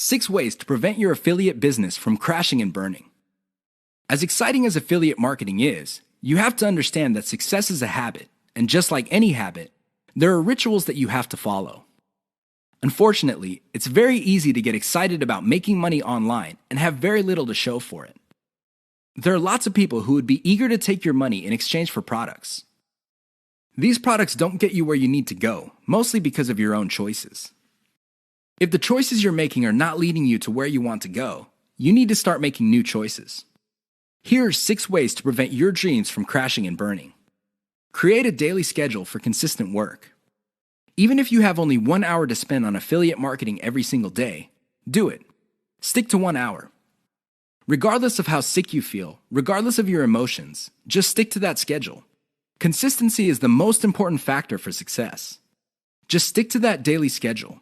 6 ways to prevent your affiliate business from crashing and burning. As exciting as affiliate marketing is, you have to understand that success is a habit, and just like any habit, there are rituals that you have to follow. Unfortunately, it's very easy to get excited about making money online and have very little to show for it. There are lots of people who would be eager to take your money in exchange for products. These products don't get you where you need to go, mostly because of your own choices. If the choices you're making are not leading you to where you want to go, you need to start making new choices. Here are 6 ways to prevent your dreams from crashing and burning. Create a daily schedule for consistent work. Even if you have only 1 hour to spend on affiliate marketing every single day, do it. Stick to 1 hour. Regardless of how sick you feel, regardless of your emotions, just stick to that schedule. Consistency is the most important factor for success. Just stick to that daily schedule.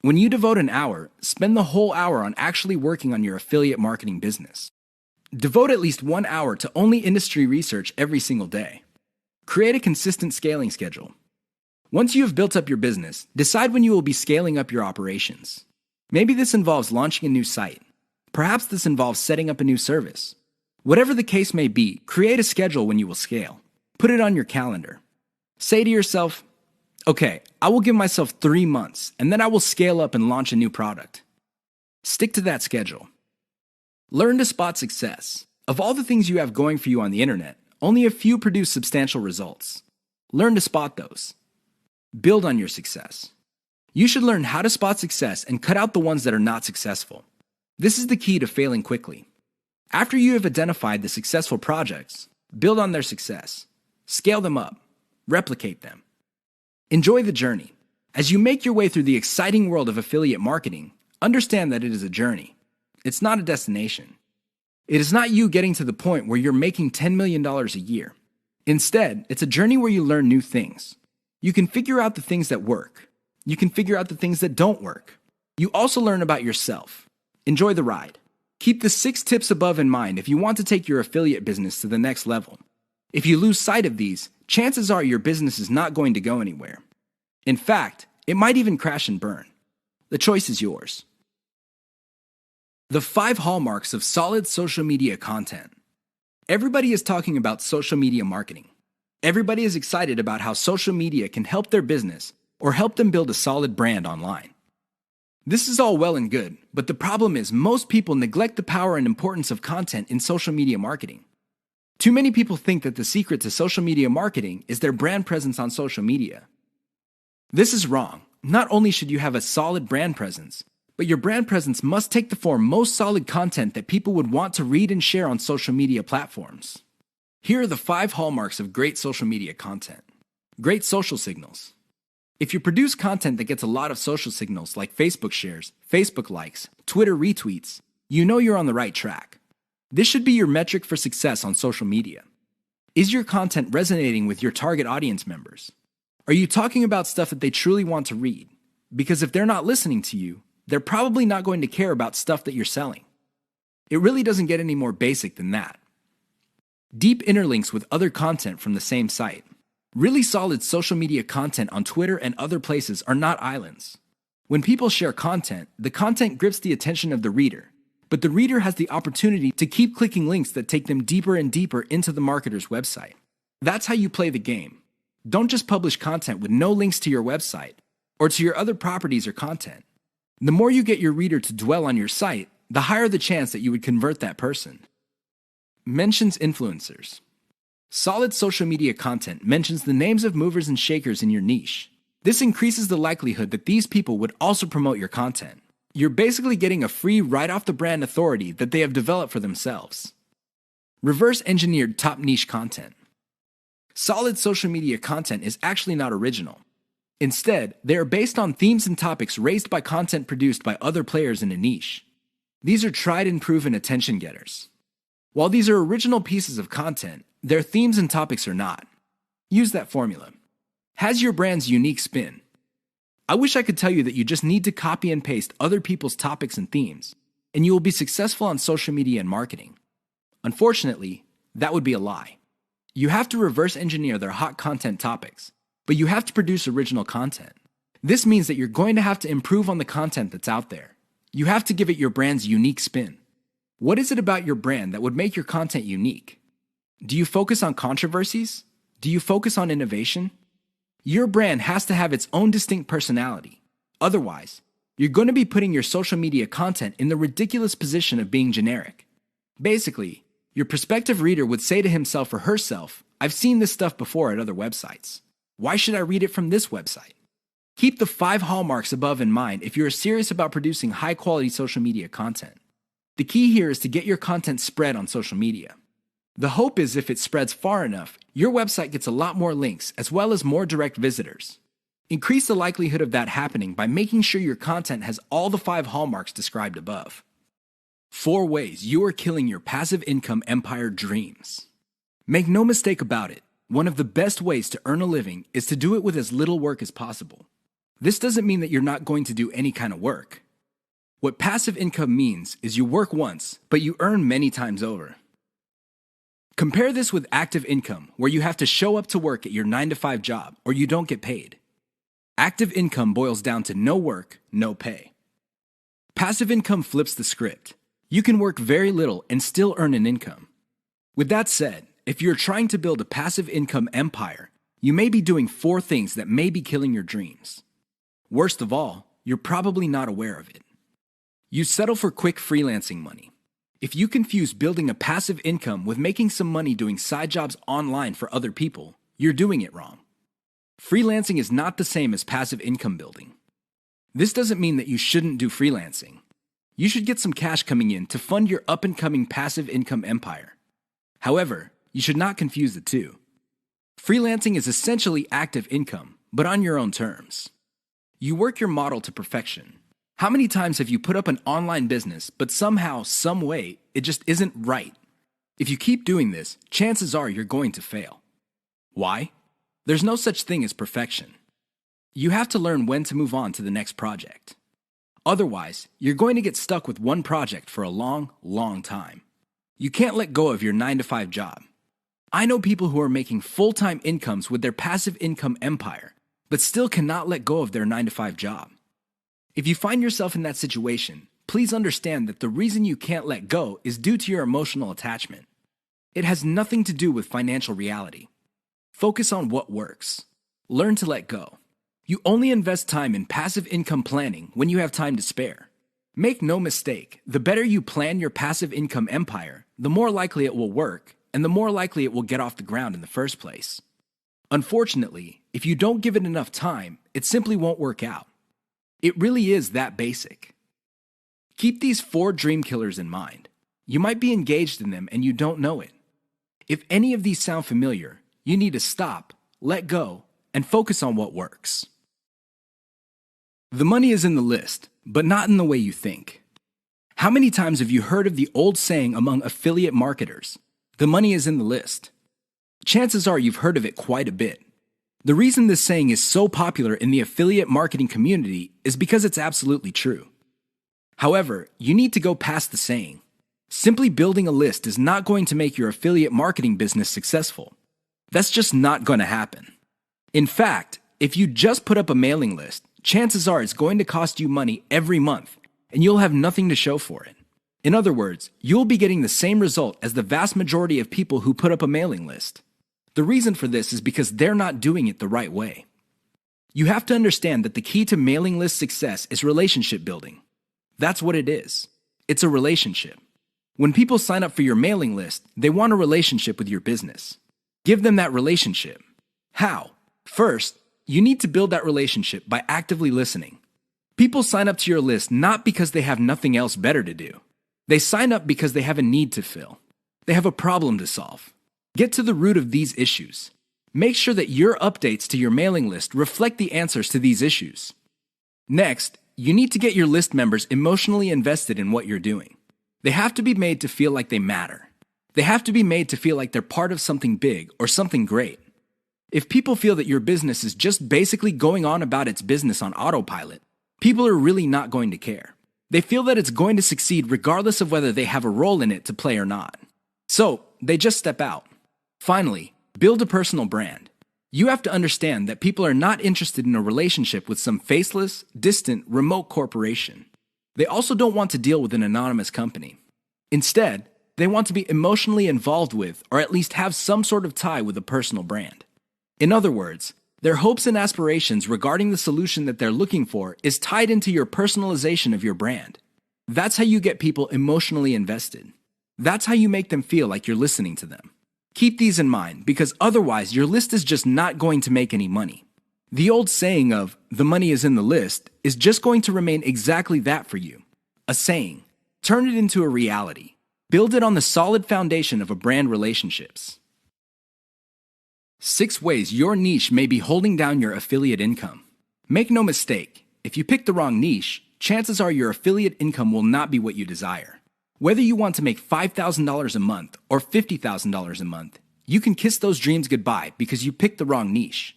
When you devote an hour, spend the whole hour on actually working on your affiliate marketing business. Devote at least 1 hour to only industry research every single day. Create a consistent scaling schedule. Once you have built up your business, decide when you will be scaling up your operations. Maybe this involves launching a new site. Perhaps this involves setting up a new service. Whatever the case may be, create a schedule when you will scale. Put it on your calendar. Say to yourself, okay, I will give myself 3 months, and then I will scale up and launch a new product. Stick to that schedule. Learn to spot success. Of all the things you have going for you on the internet, only a few produce substantial results. Learn to spot those. Build on your success. You should learn how to spot success and cut out the ones that are not successful. This is the key to failing quickly. After you have identified the successful projects, build on their success. Scale them up. Replicate them. Enjoy the journey. As you make your way through the exciting world of affiliate marketing, understand that it is a journey. It's not a destination. It is not you getting to the point where you're making $10 million a year. Instead, it's a journey where you learn new things. You can figure out the things that work. You can figure out the things that don't work. You also learn about yourself. Enjoy the ride. Keep the 6 tips above in mind if you want to take your affiliate business to the next level. If you lose sight of these, chances are your business is not going to go anywhere. In fact, it might even crash and burn. The choice is yours. The 5 hallmarks of solid social media content. Everybody is talking about social media marketing. Everybody is excited about how social media can help their business or help them build a solid brand online. This is all well and good, but the problem is most people neglect the power and importance of content in social media marketing. Too many people think that the secret to social media marketing is their brand presence on social media. This is wrong. Not only should you have a solid brand presence, but your brand presence must take the form most solid content that people would want to read and share on social media platforms. Here are the 5 hallmarks of great social media content. Great social signals. If you produce content that gets a lot of social signals like Facebook shares, Facebook likes, Twitter retweets, you know you're on the right track. This should be your metric for success on social media. Is your content resonating with your target audience members? Are you talking about stuff that they truly want to read? Because if they're not listening to you, they're probably not going to care about stuff that you're selling. It really doesn't get any more basic than that. Deep interlinks with other content from the same site. Really solid social media content on Twitter and other places are not islands. When people share content, the content grips the attention of the reader, but the reader has the opportunity to keep clicking links that take them deeper and deeper into the marketer's website. That's how you play the game. Don't just publish content with no links to your website or to your other properties or content. The more you get your reader to dwell on your site, the higher the chance that you would convert that person. Mentions influencers. Solid social media content mentions the names of movers and shakers in your niche. This increases the likelihood that these people would also promote your content. You're basically getting a free right-off-the-brand authority that they have developed for themselves. Reverse-engineered top niche content. Solid social media content is actually not original. Instead, they are based on themes and topics raised by content produced by other players in a niche. These are tried and proven attention getters. While these are original pieces of content, their themes and topics are not. Use that formula. Has your brand's unique spin. I wish I could tell you that you just need to copy and paste other people's topics and themes, and you will be successful on social media and marketing. Unfortunately, that would be a lie. You have to reverse engineer their hot content topics, but you have to produce original content. This means that you're going to have to improve on the content that's out there. You have to give it your brand's unique spin. What is it about your brand that would make your content unique? Do you focus on controversies? Do you focus on innovation? Your brand has to have its own distinct personality. Otherwise, you're going to be putting your social media content in the ridiculous position of being generic. Basically, your prospective reader would say to himself or herself, "I've seen this stuff before at other websites. Why should I read it from this website?" Keep the 5 hallmarks above in mind if you're serious about producing high-quality social media content. The key here is to get your content spread on social media. The hope is if it spreads far enough, your website gets a lot more links as well as more direct visitors. Increase the likelihood of that happening by making sure your content has all the 5 hallmarks described above. 4 ways you are killing your passive income empire dreams. Make no mistake about it, one of the best ways to earn a living is to do it with as little work as possible. This doesn't mean that you're not going to do any kind of work. What passive income means is you work once, but you earn many times over. Compare this with active income, where you have to show up to work at your 9-to-5 job or you don't get paid. Active income boils down to no work, no pay. Passive income flips the script. You can work very little and still earn an income. With that said, if you're trying to build a passive income empire, you may be doing 4 things that may be killing your dreams. Worst of all, you're probably not aware of it. You settle for quick freelancing money. If you confuse building a passive income with making some money doing side jobs online for other people, you're doing it wrong. Freelancing is not the same as passive income building. This doesn't mean that you shouldn't do freelancing. You should get some cash coming in to fund your up-and-coming passive income empire. However, you should not confuse the two. Freelancing is essentially active income, but on your own terms. You work your model to perfection. How many times have you put up an online business, but somehow, some way, it just isn't right? If you keep doing this, chances are you're going to fail. Why? There's no such thing as perfection. You have to learn when to move on to the next project. Otherwise, you're going to get stuck with one project for a long, long time. You can't let go of your 9-to-5 job. I know people who are making full-time incomes with their passive income empire, but still cannot let go of their 9-to-5 job. If you find yourself in that situation, please understand that the reason you can't let go is due to your emotional attachment. It has nothing to do with financial reality. Focus on what works. Learn to let go. You only invest time in passive income planning when you have time to spare. Make no mistake, the better you plan your passive income empire, the more likely it will work, and the more likely it will get off the ground in the first place. Unfortunately, if you don't give it enough time, it simply won't work out. It really is that basic. Keep these 4 dream killers in mind. You might be engaged in them and you don't know it. If any of these sound familiar, you need to stop, let go, and focus on what works. The money is in the list, but not in the way you think. How many times have you heard of the old saying among affiliate marketers, "The money is in the list"? Chances are you've heard of it quite a bit. The reason this saying is so popular in the affiliate marketing community is because it's absolutely true. However, you need to go past the saying. Simply building a list is not going to make your affiliate marketing business successful. That's just not going to happen. In fact, if you just put up a mailing list, chances are it's going to cost you money every month, and you'll have nothing to show for it. In other words, you'll be getting the same result as the vast majority of people who put up a mailing list. The reason for this is because they're not doing it the right way. You have to understand that the key to mailing list success is relationship building. That's what it is. It's a relationship. When people sign up for your mailing list, they want a relationship with your business. Give them that relationship. How? First, you need to build that relationship by actively listening. People sign up to your list not because they have nothing else better to do. They sign up because they have a need to fill. They have a problem to solve. Get to the root of these issues. Make sure that your updates to your mailing list reflect the answers to these issues. Next, you need to get your list members emotionally invested in what you're doing. They have to be made to feel like they matter. They have to be made to feel like they're part of something big or something great. If people feel that your business is just basically going on about its business on autopilot, people are really not going to care. They feel that it's going to succeed regardless of whether they have a role in it to play or not. So, they just step out. Finally, build a personal brand. You have to understand that people are not interested in a relationship with some faceless, distant, remote corporation. They also don't want to deal with an anonymous company. Instead, they want to be emotionally involved with, or at least have some sort of tie with a personal brand. In other words, their hopes and aspirations regarding the solution that they're looking for is tied into your personalization of your brand. That's how you get people emotionally invested. That's how you make them feel like you're listening to them. Keep these in mind, because otherwise your list is just not going to make any money. The old saying of, "the money is in the list," is just going to remain exactly that for you. A saying. Turn it into a reality. Build it on the solid foundation of a brand relationships. 6 ways your niche may be holding down your affiliate income. Make no mistake, if you pick the wrong niche, chances are your affiliate income will not be what you desire. Whether you want to make $5,000 a month or $50,000 a month, you can kiss those dreams goodbye because you picked the wrong niche.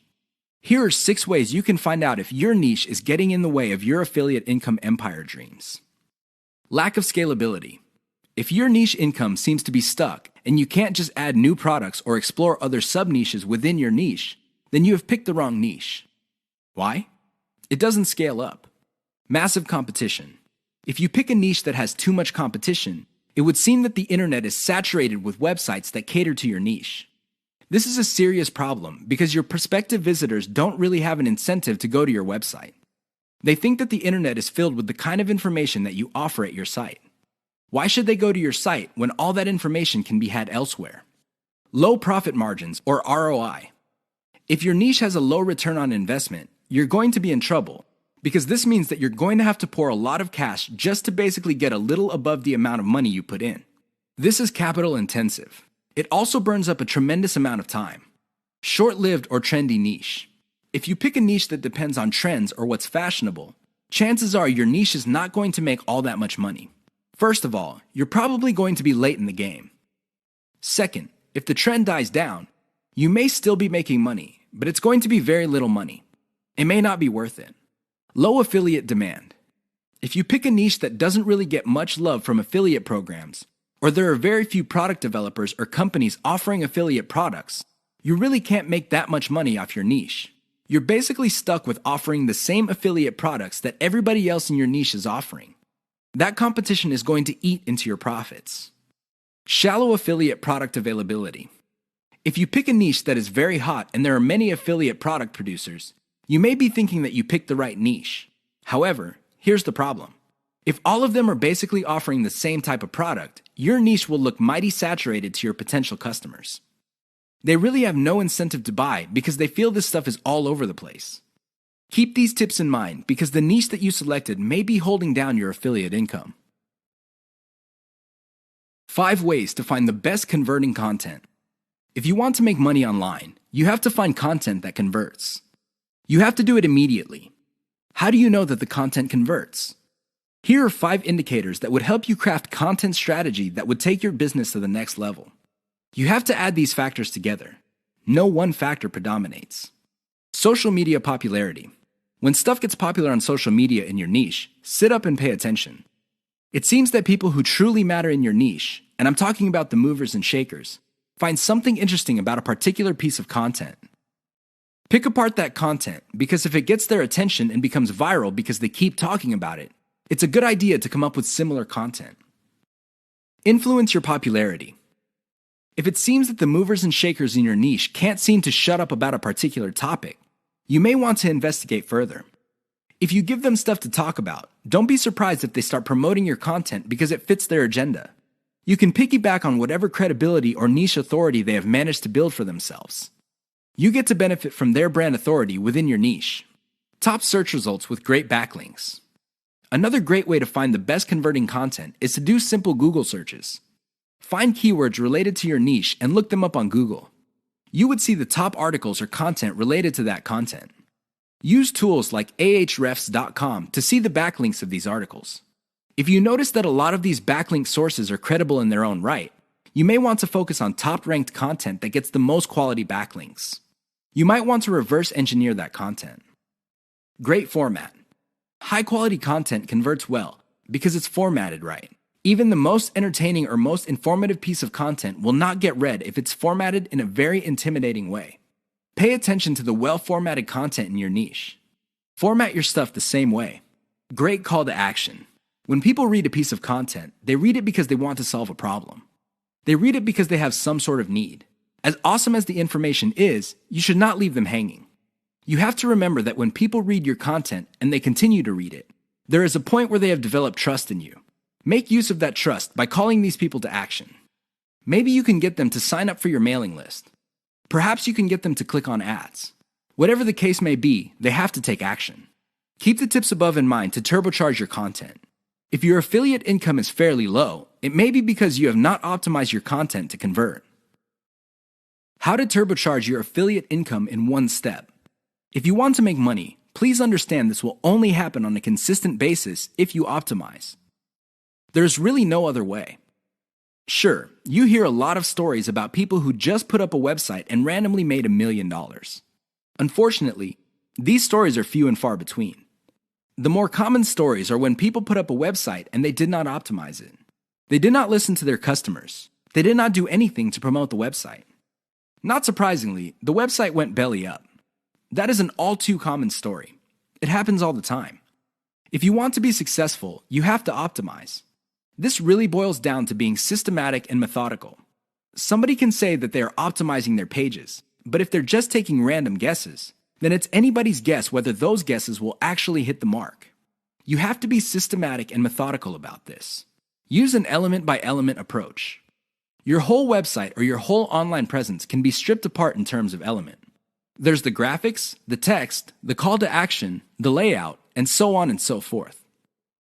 Here are 6 ways you can find out if your niche is getting in the way of your affiliate income empire dreams. Lack of scalability. If your niche income seems to be stuck and you can't just add new products or explore other sub-niches within your niche, then you have picked the wrong niche. Why? It doesn't scale up. Massive competition. If you pick a niche that has too much competition, it would seem that the internet is saturated with websites that cater to your niche. This is a serious problem because your prospective visitors don't really have an incentive to go to your website. They think that the internet is filled with the kind of information that you offer at your site. Why should they go to your site when all that information can be had elsewhere? Low profit margins, or ROI. If your niche has a low return on investment, you're going to be in trouble, because this means that you're going to have to pour a lot of cash just to basically get a little above the amount of money you put in. This is capital intensive. It also burns up a tremendous amount of time. Short-lived or trendy niche. If you pick a niche that depends on trends or what's fashionable, chances are your niche is not going to make all that much money. First of all, you're probably going to be late in the game. Second, if the trend dies down, you may still be making money, but it's going to be very little money. It may not be worth it. Low affiliate demand. If you pick a niche that doesn't really get much love from affiliate programs, or there are very few product developers or companies offering affiliate products, you really can't make that much money off your niche. You're basically stuck with offering the same affiliate products that everybody else in your niche is offering. That competition is going to eat into your profits. Shallow affiliate product availability. If you pick a niche that is very hot and there are many affiliate product producers, you may be thinking that you picked the right niche. However, here's the problem. If all of them are basically offering the same type of product, your niche will look mighty saturated to your potential customers. They really have no incentive to buy because they feel this stuff is all over the place. Keep these tips in mind because the niche that you selected may be holding down your affiliate income. 5 ways to find the best converting content. If you want to make money online, you have to find content that converts. You have to do it immediately. How do you know that the content converts? Here are 5 indicators that would help you craft content strategy that would take your business to the next level. You have to add these factors together. No one factor predominates. Social media popularity. When stuff gets popular on social media in your niche, sit up and pay attention. It seems that people who truly matter in your niche, and I'm talking about the movers and shakers, find something interesting about a particular piece of content. Pick apart that content, because if it gets their attention and becomes viral because they keep talking about it, it's a good idea to come up with similar content. Influence your popularity. If it seems that the movers and shakers in your niche can't seem to shut up about a particular topic, you may want to investigate further. If you give them stuff to talk about, don't be surprised if they start promoting your content because it fits their agenda. You can piggyback on whatever credibility or niche authority they have managed to build for themselves. You get to benefit from their brand authority within your niche. Top search results with great backlinks. Another great way to find the best converting content is to do simple Google searches. Find keywords related to your niche and look them up on Google. You would see the top articles or content related to that content. Use tools like ahrefs.com to see the backlinks of these articles. If you notice that a lot of these backlink sources are credible in their own right, you may want to focus on top-ranked content that gets the most quality backlinks. You might want to reverse engineer that content. Great format. High-quality content converts well because it's formatted right. Even the most entertaining or most informative piece of content will not get read if it's formatted in a very intimidating way. Pay attention to the well-formatted content in your niche. Format your stuff the same way. Great call to action. When people read a piece of content, they read it because they want to solve a problem. They read it because they have some sort of need. As awesome as the information is, you should not leave them hanging. You have to remember that when people read your content and they continue to read it, there is a point where they have developed trust in you. Make use of that trust by calling these people to action. Maybe you can get them to sign up for your mailing list. Perhaps you can get them to click on ads. Whatever the case may be, they have to take action. Keep the tips above in mind to turbocharge your content. If your affiliate income is fairly low, it may be because you have not optimized your content to convert. How to turbocharge your affiliate income in one step. If you want to make money, please understand this will only happen on a consistent basis if you optimize. There's really no other way. Sure, you hear a lot of stories about people who just put up a website and randomly made $1 million. Unfortunately, these stories are few and far between. The more common stories are when people put up a website and they did not optimize it. They did not listen to their customers. They did not do anything to promote the website. Not surprisingly, the website went belly up. That is an all too common story. It happens all the time. If you want to be successful, you have to optimize. This really boils down to being systematic and methodical. Somebody can say that they are optimizing their pages, but if they're just taking random guesses, then it's anybody's guess whether those guesses will actually hit the mark. You have to be systematic and methodical about this. Use an element-by-element approach. Your whole website or your whole online presence can be stripped apart in terms of element. There's the graphics, the text, the call to action, the layout, and so on and so forth.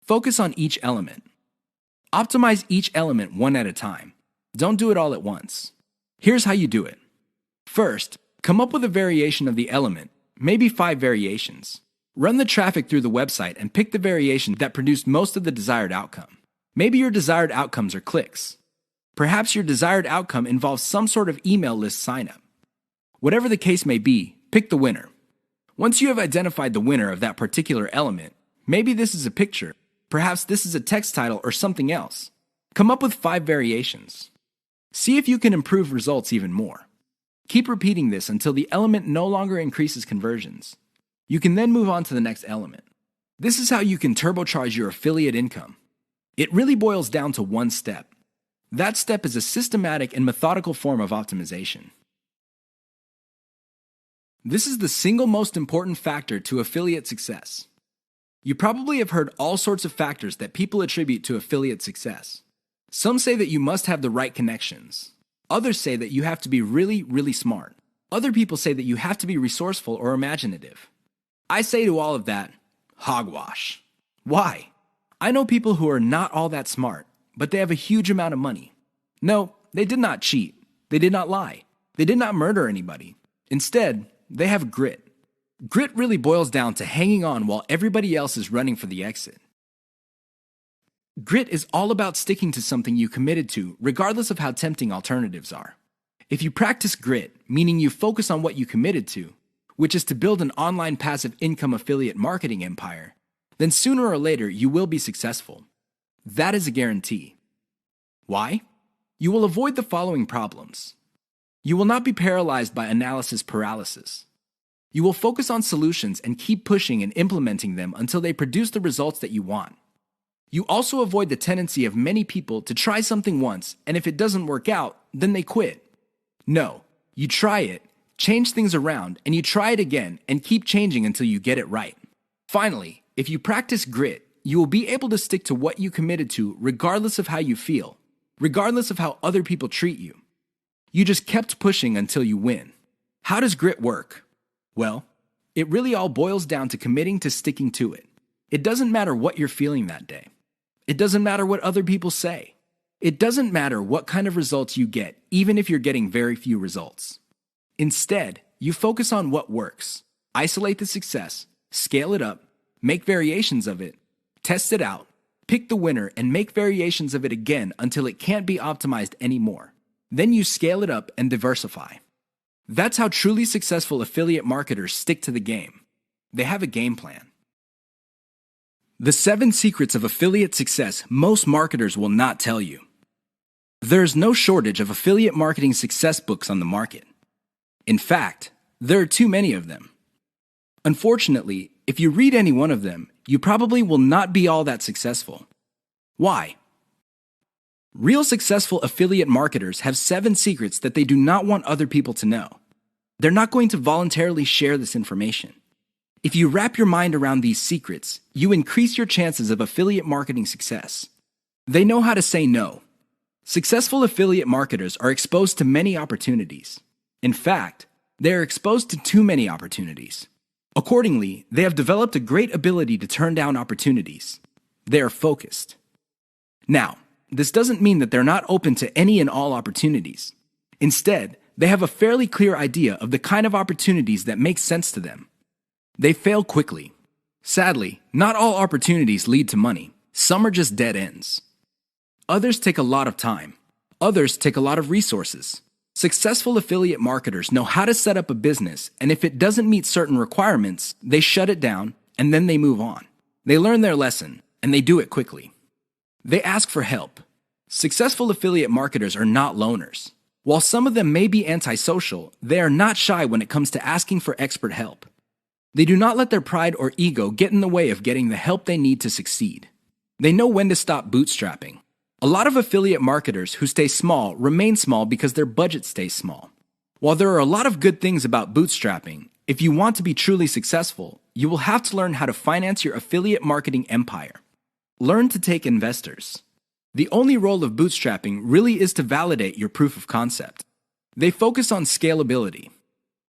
Focus on each element. Optimize each element one at a time. Don't do it all at once. Here's how you do it. First, come up with a variation of the element, maybe 5 variations. Run the traffic through the website and pick the variation that produced most of the desired outcome. Maybe your desired outcomes are clicks. Perhaps your desired outcome involves some sort of email list signup. Whatever the case may be, pick the winner. Once you have identified the winner of that particular element, maybe this is a picture, perhaps this is a text title or something else. Come up with 5 variations. See if you can improve results even more. Keep repeating this until the element no longer increases conversions. You can then move on to the next element. This is how you can turbocharge your affiliate income. It really boils down to one step. That step is a systematic and methodical form of optimization. This is the single most important factor to affiliate success. You probably have heard all sorts of factors that people attribute to affiliate success. Some say that you must have the right connections. Others say that you have to be really, really smart. Other people say that you have to be resourceful or imaginative. I say to all of that, hogwash. Why? I know people who are not all that smart, but they have a huge amount of money. No, they did not cheat. They did not lie. They did not murder anybody. Instead, they have grit. Grit really boils down to hanging on while everybody else is running for the exit. Grit is all about sticking to something you committed to, regardless of how tempting alternatives are. If you practice grit, meaning you focus on what you committed to, which is to build an online passive income affiliate marketing empire, then sooner or later you will be successful. That is a guarantee. Why? You will avoid the following problems. You will not be paralyzed by analysis paralysis. You will focus on solutions and keep pushing and implementing them until they produce the results that you want. You also avoid the tendency of many people to try something once, and if it doesn't work out, then they quit. No, you try it, change things around, and you try it again and keep changing until you get it right. Finally, if you practice grit, you will be able to stick to what you committed to regardless of how you feel, regardless of how other people treat you. You just kept pushing until you win. How does grit work? Well, it really all boils down to committing to sticking to it. It doesn't matter what you're feeling that day. It doesn't matter what other people say. It doesn't matter what kind of results you get, even if you're getting very few results. Instead, you focus on what works. Isolate the success, scale it up, make variations of it, test it out, pick the winner, and make variations of it again until it can't be optimized anymore. Then you scale it up and diversify. That's how truly successful affiliate marketers stick to the game. They have a game plan. The 7 secrets of affiliate success most marketers will not tell you. There is no shortage of affiliate marketing success books on the market. In fact, there are too many of them. Unfortunately, if you read any one of them, you probably will not be all that successful. Why? Real successful affiliate marketers have 7 secrets that they do not want other people to know. They're not going to voluntarily share this information. If you wrap your mind around these secrets, you increase your chances of affiliate marketing success. They know how to say no. Successful affiliate marketers are exposed to many opportunities. In fact, they are exposed to too many opportunities. Accordingly, they have developed a great ability to turn down opportunities. They are focused. Now, this doesn't mean that they're not open to any and all opportunities. Instead, they have a fairly clear idea of the kind of opportunities that make sense to them. They fail quickly. Sadly, not all opportunities lead to money. Some are just dead ends. Others take a lot of time. Others take a lot of resources. Successful affiliate marketers know how to set up a business, and if it doesn't meet certain requirements, they shut it down, and then they move on. They learn their lesson, and they do it quickly. They ask for help. Successful affiliate marketers are not loners. While some of them may be antisocial, they are not shy when it comes to asking for expert help. They do not let their pride or ego get in the way of getting the help they need to succeed. They know when to stop bootstrapping. A lot of affiliate marketers who stay small remain small because their budget stays small. While there are a lot of good things about bootstrapping, if you want to be truly successful, you will have to learn how to finance your affiliate marketing empire. Learn to take investors. The only role of bootstrapping really is to validate your proof of concept. They focus on scalability.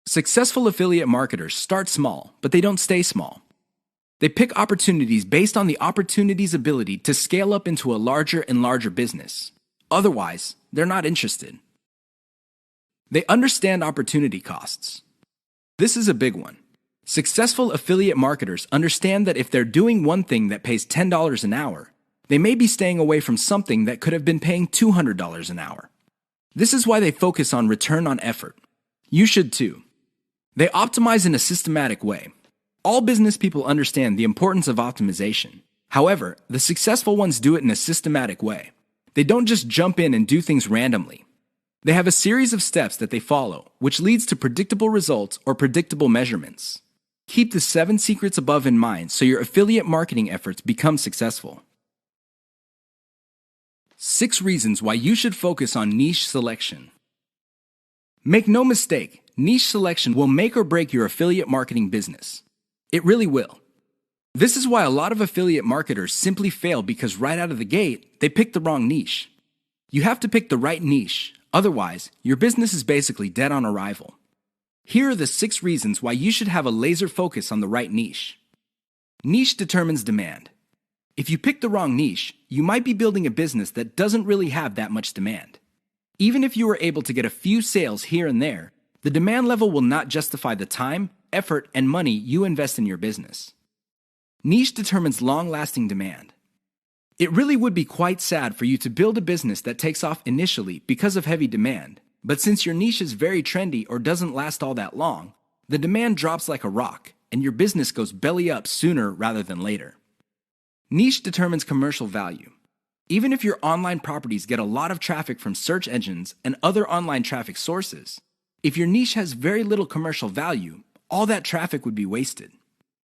Successful affiliate marketers start small, but they don't stay small. They pick opportunities based on the opportunity's ability to scale up into a larger and larger business. Otherwise, they're not interested. They understand opportunity costs. This is a big one. Successful affiliate marketers understand that if they're doing one thing that pays $10 an hour, they may be staying away from something that could have been paying $200 an hour. This is why they focus on return on effort. You should too. They optimize in a systematic way. All business people understand the importance of optimization. However, the successful ones do it in a systematic way. They don't just jump in and do things randomly. They have a series of steps that they follow, which leads to predictable results or predictable measurements. Keep the 7 secrets above in mind so your affiliate marketing efforts become successful. 6 reasons why you should focus on niche selection. Make no mistake, niche selection will make or break your affiliate marketing business. It really will. This is why a lot of affiliate marketers simply fail because right out of the gate, they pick the wrong niche. You have to pick the right niche, otherwise, your business is basically dead on arrival. Here are the 6 reasons why you should have a laser focus on the right niche. Niche determines demand. If you pick the wrong niche, you might be building a business that doesn't really have that much demand. Even if you are able to get a few sales here and there, the demand level will not justify the time, effort, and money you invest in your business. Niche determines long-lasting demand. It really would be quite sad for you to build a business that takes off initially because of heavy demand, but since your niche is very trendy or doesn't last all that long, the demand drops like a rock, and your business goes belly up sooner rather than later. Niche determines commercial value. Even if your online properties get a lot of traffic from search engines and other online traffic sources, if your niche has very little commercial value, all that traffic would be wasted.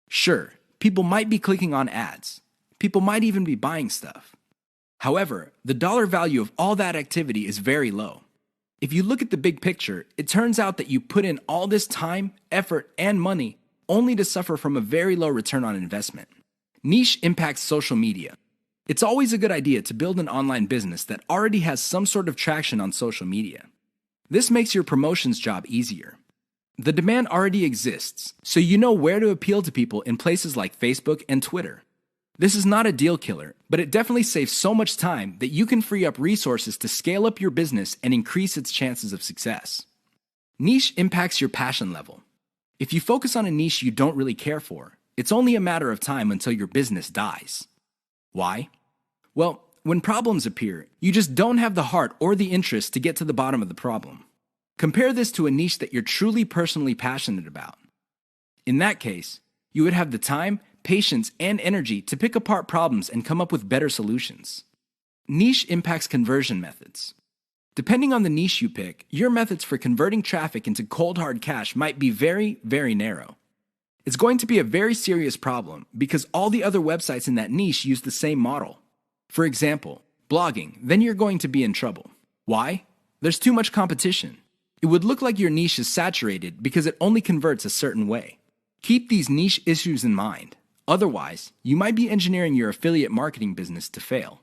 Sure, people might be clicking on ads. People might even be buying stuff. However, the dollar value of all that activity is very low. If you look at the big picture, it turns out that you put in all this time, effort, and money only to suffer from a very low return on investment. Niche impacts social media. It's always a good idea to build an online business that already has some sort of traction on social media. This makes your promotions job easier. The demand already exists, so you know where to appeal to people in places like Facebook and Twitter. This is not a deal killer, but it definitely saves so much time that you can free up resources to scale up your business and increase its chances of success. Niche impacts your passion level. If you focus on a niche you don't really care for, it's only a matter of time until your business dies. Why? Well, when problems appear, you just don't have the heart or the interest to get to the bottom of the problem. Compare this to a niche that you're truly personally passionate about. In that case, you would have the time, patience, and energy to pick apart problems and come up with better solutions. Niche impacts conversion methods. Depending on the niche you pick, your methods for converting traffic into cold hard cash might be very, very narrow. It's going to be a very serious problem because all the other websites in that niche use the same model. For example, blogging, then you're going to be in trouble. Why? There's too much competition. It would look like your niche is saturated because it only converts a certain way. Keep these niche issues in mind. Otherwise, you might be engineering your affiliate marketing business to fail.